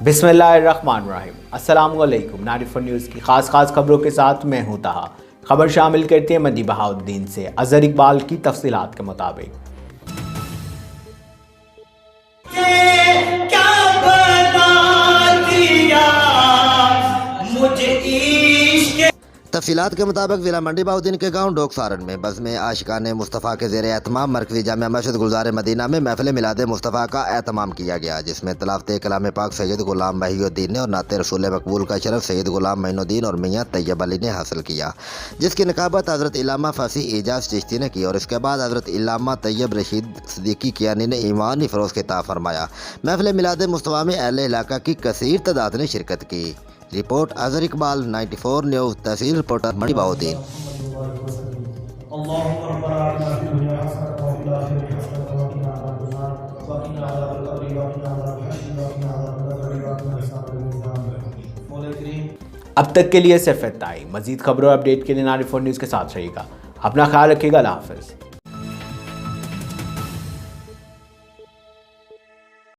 बिस्मिल्लाहिर्रहमानिर्रहीम। अस्सलामुअलैकुम। 94 न्यूज़ की खास खबरों के साथ मैं हूं तहा। खबर शामिल करते हैं मदी बहाउद्दीन से। अजहर इकबाल की तफसीलात के मुताबिक तफसीलात के मुताबिक जिला मंडी बहाउद्दीन के गांव डोक सारन में बज़्म आशिकाने मुस्तफ़ा के ज़ेर एहतमाम मरकज़ी जामिया मस्जिद गुलजार मदीना में महफिल मिलाद मुस्तफ़ा का एहतमाम किया गया, जिसमें तलावत कलाम पाक सैयद गुलाम महिउद्दीन ने और नाते रसूल मकबूल का शरफ सैयद गुलाम महिउद्दीन और मियाँ तैयब अली ने हासिल किया, जिसकी निकाबत हज़रत इल्लामा फ़ासी एजाज चिश्ती ने की और इसके बाद हज़रत इल्लामा तैयब रशीद सिद्दीकी कियानी ने ईमानी फ़रोज़ खिताब फरमाया। महफिल मिलाद मुस्तफ़ा में अहले इलाका की कसीर तादाद ने शिरकत की। रिपोर्ट अजहर इकबाल, 94 न्यूज़, तहसील रिपोर्टर मंडी बहाउद्दीन। अब तक के लिए सिर्फ इतना ही। मजीद खबरों और अपडेट के लिए 94 न्यूज़ के साथ रहिएगा। अपना ख्याल रखिएगा। अल्लाह हाफ़िज़।